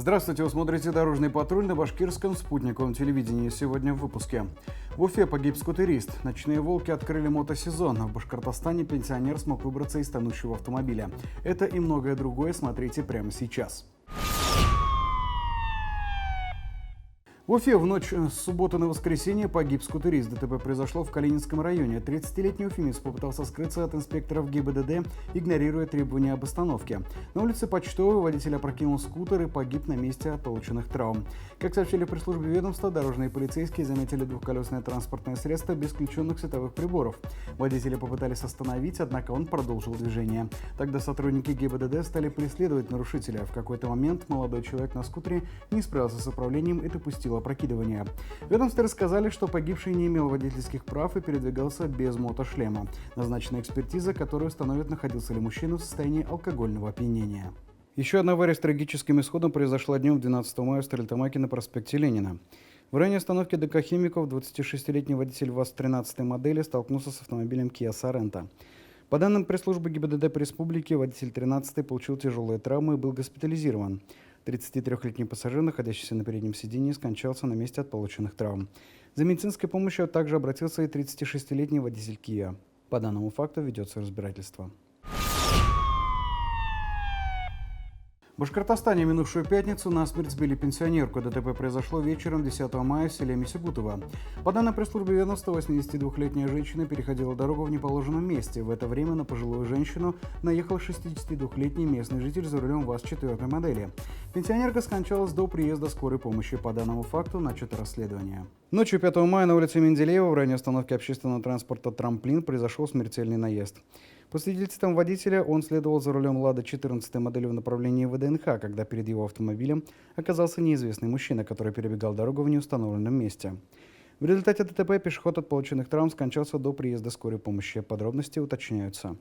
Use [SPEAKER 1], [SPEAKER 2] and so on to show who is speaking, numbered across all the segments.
[SPEAKER 1] Здравствуйте, вы смотрите «Дорожный патруль» на башкирском спутниковом телевидении. Сегодня в выпуске. В Уфе погиб скутерист. Ночные волки открыли мотосезон. В Башкортостане пенсионер смог выбраться из тонущего автомобиля. Это и многое другое смотрите прямо сейчас. В Уфе в ночь с субботы на воскресенье погиб скутерист. ДТП произошло в Калининском районе. 30-летний уфимец попытался скрыться от инспекторов ГИБДД, игнорируя требования об остановке. На улице Почтовой водитель опрокинул скутер и погиб на месте от полученных травм. Как сообщили в пресс-службе ведомства, дорожные полицейские заметили двухколесное транспортное средство без включенных световых приборов. Водители попытались остановить, однако он продолжил движение. Тогда сотрудники ГИБДД стали преследовать нарушителя. В какой-то момент молодой человек на скутере не справился с управлением и допустил опрокидывания. В ведомстве рассказали, что погибший не имел водительских прав и передвигался без мотошлема. Назначена экспертиза, которая установит, находился ли мужчина в состоянии алкогольного опьянения. Еще одна авария с трагическим исходом произошла днем 12 мая в Стерлитамаке на проспекте Ленина. В районе остановки ДК «Химиков» 26-летний водитель ВАЗ-13 модели столкнулся с автомобилем Kia Sorento. По данным пресс-службы ГИБДД по республике, водитель 13 получил тяжелые травмы и был госпитализирован. 33-летний пассажир, находящийся на переднем сидении, скончался на месте от полученных травм. За медицинской помощью также обратился и 36-летний водитель Kia. По данному факту ведется разбирательство. В Башкортостане минувшую пятницу насмерть сбили пенсионерку. ДТП произошло вечером 10 мая в селе Мисюгутово. По данным пресс-службы ведомства, 82-летняя женщина переходила дорогу в неположенном месте. В это время на пожилую женщину наехал 62-летний местный житель за рулем ВАЗ-4 модели. Пенсионерка скончалась до приезда скорой помощи. По данному факту начато расследование. Ночью 5 мая на улице Менделеева в районе остановки общественного транспорта «Трамплин» произошел смертельный наезд. По свидетельствам водителя, он следовал за рулем «Лада» 14 модели в направлении ВДНХ, когда перед его автомобилем оказался неизвестный мужчина, который перебегал дорогу в неустановленном месте. В результате ДТП пешеход от полученных травм скончался до приезда скорой помощи. Подробности уточняются.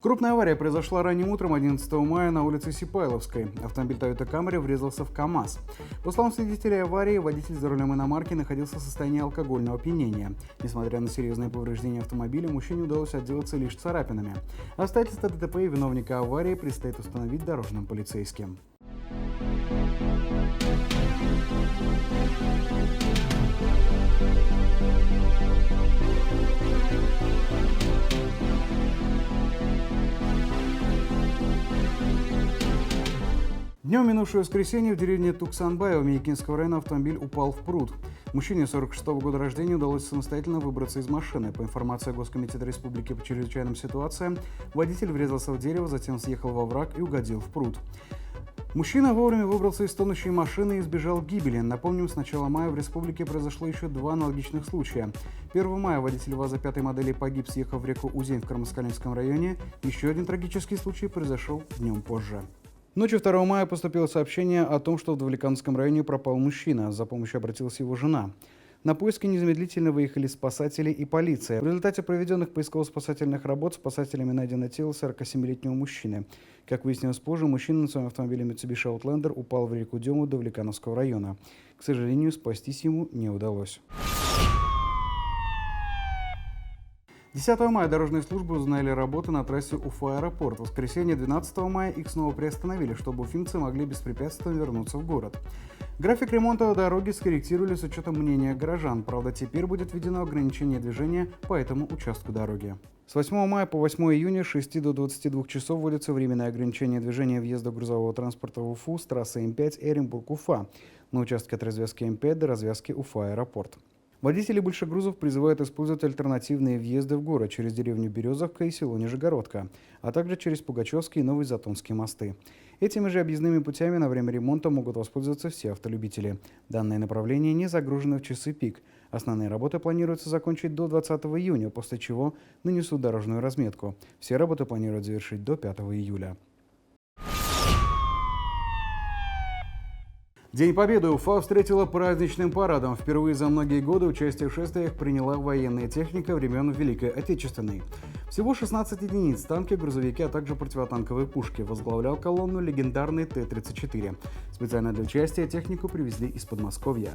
[SPEAKER 1] Крупная авария произошла ранним утром 11 мая на улице Сипайловской. Автомобиль Toyota Camry врезался в КАМАЗ. По словам свидетелей аварии, водитель за рулем иномарки находился в состоянии алкогольного опьянения. Несмотря на серьезные повреждения автомобиля, мужчине удалось отделаться лишь царапинами. Обстоятельства ДТП и виновника аварии предстоит установить дорожным полицейским. Днем минувшего воскресенья в деревне Туксанбаева Миякинского района автомобиль упал в пруд. Мужчине 46-го года рождения удалось самостоятельно выбраться из машины. По информации Госкомитета Республики по чрезвычайным ситуациям, водитель врезался в дерево, затем съехал во враг и угодил в пруд. Мужчина вовремя выбрался из тонущей машины и избежал гибели. Напомним, с начала мая в республике произошло еще два аналогичных случая. 1 мая водитель ВАЗа 5 модели погиб, съехав в реку Узень в Кармаскалинском районе. Еще один трагический случай произошел днем позже. Ночью 2 мая поступило сообщение о том, что в Давлекановском районе пропал мужчина. За помощью обратилась его жена. На поиски незамедлительно выехали спасатели и полиция. В результате проведенных поисково-спасательных работ спасателями найдено тело 47-летнего мужчины. Как выяснилось позже, мужчина на своем автомобиле Mitsubishi Outlander упал в реку Дему Давлекановского района. К сожалению, спастись ему не удалось. 10 мая дорожные службы узнали работы на трассе Уфа-Аэропорт. В воскресенье 12 мая их снова приостановили, чтобы уфимцы могли беспрепятственно вернуться в город. График ремонта дороги скорректировали с учетом мнения горожан. Правда, теперь будет введено ограничение движения по этому участку дороги. С 8 мая по 8 июня с 6 до 22 часов вводится временное ограничение движения въезда грузового транспорта в Уфу с трассы М5 Эренбург-Уфа на участке от развязки М5 до развязки Уфа-Аэропорт. Водители большегрузов призывают использовать альтернативные въезды в город через деревню Березовка и село Нижегородка, а также через Пугачевский и Новый Затонский мосты. Этими же объездными путями на время ремонта могут воспользоваться все автолюбители. Данное направление не загружено в часы пик. Основные работы планируется закончить до 20 июня, после чего нанесут дорожную разметку. Все работы планируют завершить до 5 июля. День Победы Уфа встретила праздничным парадом. Впервые за многие годы участие в шествиях приняла военная техника времен Великой Отечественной. Всего 16 единиц, танки, грузовики, а также противотанковые пушки. Возглавлял колонну легендарный Т-34. Специально для участия технику привезли из Подмосковья.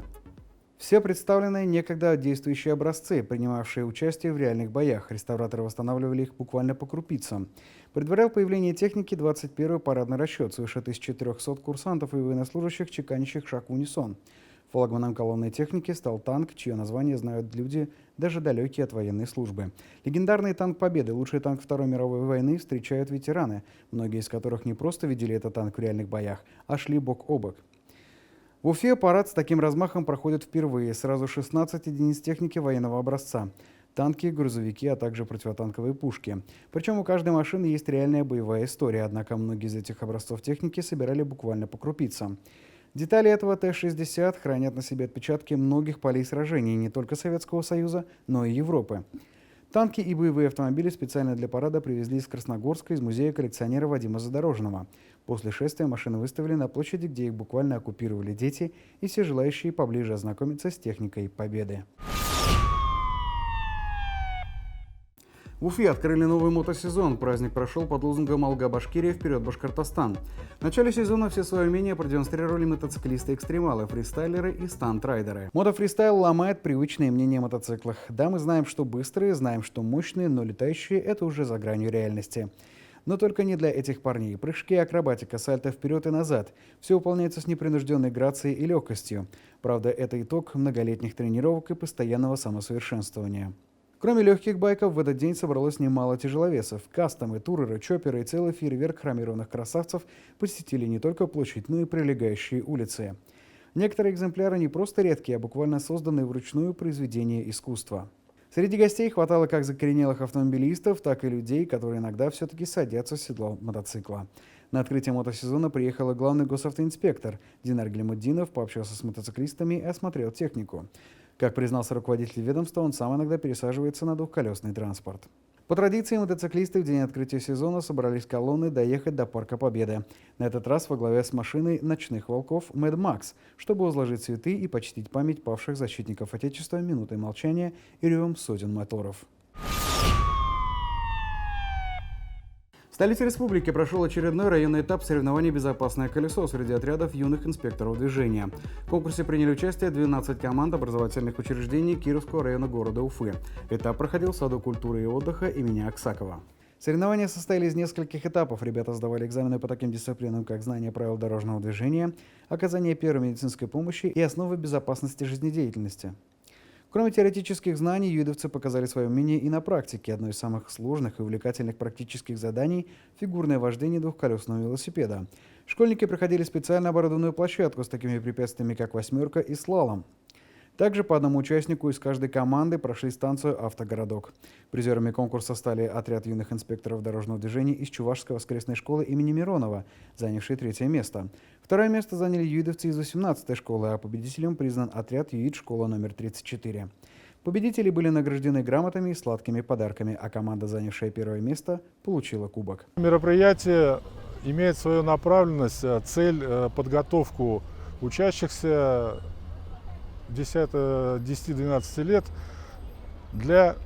[SPEAKER 1] Все представленные некогда действующие образцы, принимавшие участие в реальных боях. Реставраторы восстанавливали их буквально по крупицам. Предварял появление техники 21-й парадный расчет, свыше 1300 курсантов и военнослужащих, чеканящих шаг в унисон. Флагманом колонной техники стал танк, чье название знают люди, даже далекие от военной службы. Легендарный танк Победы, лучший танк Второй мировой войны, встречают ветераны, многие из которых не просто видели этот танк в реальных боях, а шли бок о бок. В Уфе парад с таким размахом проходит впервые. Сразу 16 единиц техники военного образца. Танки, грузовики, а также противотанковые пушки. Причем у каждой машины есть реальная боевая история, однако многие из этих образцов техники собирали буквально по крупицам. Детали этого Т-60 хранят на себе отпечатки многих полей сражений не только Советского Союза, но и Европы. Танки и боевые автомобили специально для парада привезли из Красногорска из музея коллекционера Вадима Задорожного. После шествия машины выставили на площади, где их буквально оккупировали дети и все желающие поближе ознакомиться с техникой Победы. В Уфе открыли новый мотосезон. Праздник прошел под лозунгом «Алга-Башкирия, вперед Башкортостан». В начале сезона все свои умения продемонстрировали мотоциклисты-экстремалы, фристайлеры и стант-райдеры. Мотофристайл ломает привычные мнения о мотоциклах. Да, мы знаем, что быстрые, знаем, что мощные, но летающие – это уже за гранью реальности. Но только не для этих парней. Прыжки, акробатика, сальто вперед и назад. Все выполняется с непринужденной грацией и легкостью. Правда, это итог многолетних тренировок и постоянного самосовершенствования. Кроме легких байков, в этот день собралось немало тяжеловесов. Кастомы, туреры, чопперы и целый фейерверк хромированных красавцев посетили не только площадь, но и прилегающие улицы. Некоторые экземпляры не просто редкие, а буквально созданные вручную произведения искусства. Среди гостей хватало как закоренелых автомобилистов, так и людей, которые иногда все-таки садятся в седло мотоцикла. На открытие мотосезона приехал главный госавтоинспектор Динар Глимуддинов, пообщался с мотоциклистами и осмотрел технику. Как признался руководитель ведомства, он сам иногда пересаживается на двухколесный транспорт. По традиции, мотоциклисты в день открытия сезона собрались колонной доехать до Парка Победы. На этот раз во главе с машиной ночных волков Mad Max, чтобы возложить цветы и почтить память павших защитников Отечества минутой молчания и ревом сотен моторов. В столице республики прошел очередной районный этап соревнований «Безопасное колесо» среди отрядов юных инспекторов движения. В конкурсе приняли участие 12 команд образовательных учреждений Кировского района города Уфы. Этап проходил в Саду культуры и отдыха имени Аксакова. Соревнования состояли из нескольких этапов. Ребята сдавали экзамены по таким дисциплинам, как знание правил дорожного движения, оказание первой медицинской помощи и основы безопасности жизнедеятельности. Кроме теоретических знаний, юидовцы показали свое умение и на практике. Одно из самых сложных и увлекательных практических заданий – фигурное вождение двухколесного велосипеда. Школьники проходили специально оборудованную площадку с такими препятствиями, как восьмерка и слалом. Также по одному участнику из каждой команды прошли станцию «Автогородок». Призерами конкурса стали отряд юных инспекторов дорожного движения из Чувашской воскресной школы имени Миронова, занявший 3-е место. Второе место заняли юидовцы из 18-й школы, а победителем признан отряд юид-школа номер 34. Победители были награждены грамотами и сладкими подарками, а команда, занявшая 1-е место, получила кубок.
[SPEAKER 2] Мероприятие имеет свою направленность, цель подготовку учащихся 10-12 лет для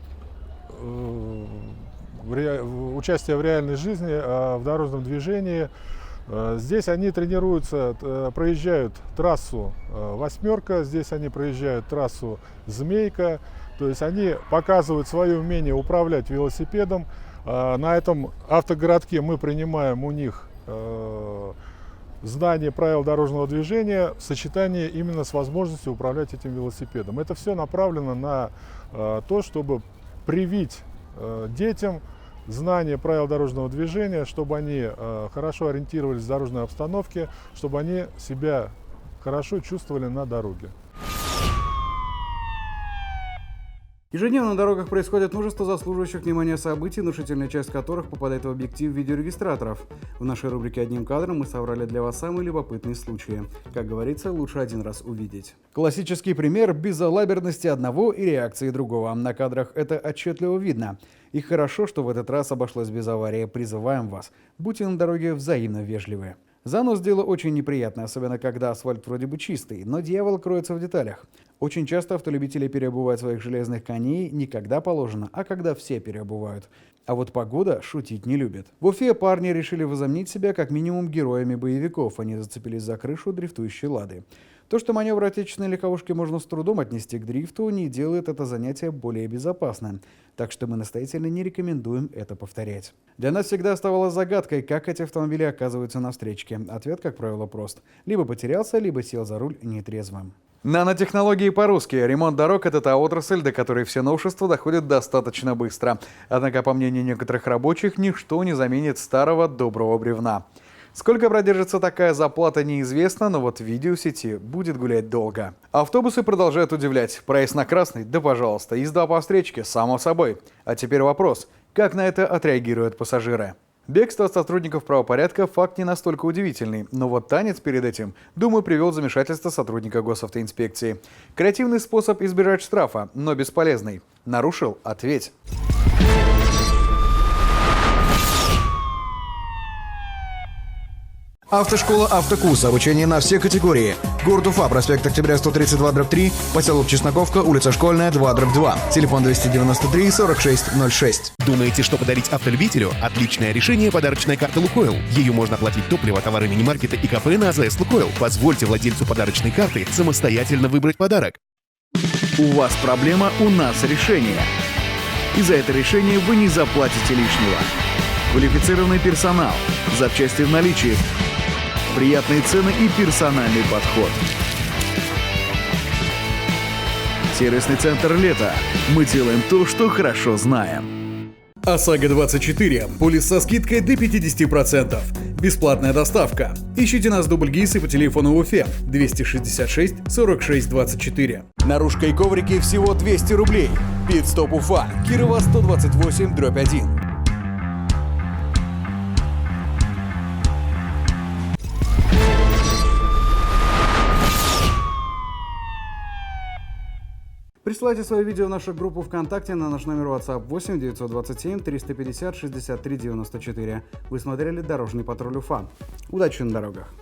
[SPEAKER 2] участия в реальной жизни, в дорожном движении. Здесь они тренируются, проезжают трассу «Восьмерка», здесь они проезжают трассу «Змейка». То есть они показывают свое умение управлять велосипедом. На этом автогородке мы принимаем у них знание правил дорожного движения в сочетании именно с возможностью управлять этим велосипедом. Это все направлено на то, чтобы привить детям знание правил дорожного движения, чтобы они хорошо ориентировались в дорожной обстановке, чтобы они себя хорошо чувствовали на дороге.
[SPEAKER 1] Ежедневно на дорогах происходит множество заслуживающих внимания событий, внушительная часть которых попадает в объектив видеорегистраторов. В нашей рубрике «Одним кадром» мы собрали для вас самые любопытные случаи. Как говорится, лучше один раз увидеть. Классический пример безалаберности одного и реакции другого. На кадрах это отчетливо видно. И хорошо, что в этот раз обошлось без аварии. Призываем вас, будьте на дороге взаимно вежливы. Занос – дело очень неприятное, особенно когда асфальт вроде бы чистый, но дьявол кроется в деталях. Очень часто автолюбители переобувают своих железных коней не когда положено, а когда все переобувают. А вот погода шутить не любит. В Уфе парни решили возомнить себя как минимум героями боевиков. Они зацепились за крышу дрифтующей «Лады». То, что маневр отечественной легковушки можно с трудом отнести к дрифту, не делает это занятие более безопасным. Так что мы настоятельно не рекомендуем это повторять. Для нас всегда оставалось загадкой, как эти автомобили оказываются на встречке. Ответ, как правило, прост. Либо потерялся, либо сел за руль нетрезвым. Нанотехнологии по-русски. Ремонт дорог – это та отрасль, до которой все новшества доходят достаточно быстро. Однако, по мнению некоторых рабочих, ничто не заменит старого доброго бревна. Сколько продержится такая заплата, неизвестно, но вот видео в сети будет гулять долго. Автобусы продолжают удивлять. Проезд на красный? Да пожалуйста. Езда по встречке? Само собой. А теперь вопрос. Как на это отреагируют пассажиры? Бегство от сотрудников правопорядка – факт не настолько удивительный, но вот танец перед этим, думаю, привел в замешательство сотрудника госавтоинспекции. Креативный способ избежать штрафа, но бесполезный. Нарушил – ответь.
[SPEAKER 3] Автошкола «Автокурс». Обучение на все категории. Город Уфа, проспект Октября 132/3, поселок Чесноковка, улица Школьная, 2/2. Телефон 293 4606.
[SPEAKER 4] Думаете, что подарить автолюбителю? Отличное решение – подарочная карта «Лукойл». Ее можно оплатить топливо, товары мини-маркета и кафе на АЗС «Лукойл». Позвольте владельцу подарочной карты самостоятельно выбрать подарок.
[SPEAKER 5] У вас проблема, у нас решение. И за это решение вы не заплатите лишнего. Квалифицированный персонал, запчасти в наличии, приятные цены и персональный подход. Сервисный центр «Лето». Мы делаем то, что хорошо знаем.
[SPEAKER 6] ОСАГО 24. Полис со скидкой до 50%. Бесплатная доставка. Ищите нас в Дубльгиз по телефону в Уфе 266 46 24.
[SPEAKER 1] Наружка и коврики всего 200 рублей. Питстоп Уфа. Кирова 128/1. Присылайте свои видео в нашу группу ВКонтакте на наш номер WhatsApp 8 927 350 63 94. Вы смотрели «Дорожный патруль Уфа». Удачи на дорогах!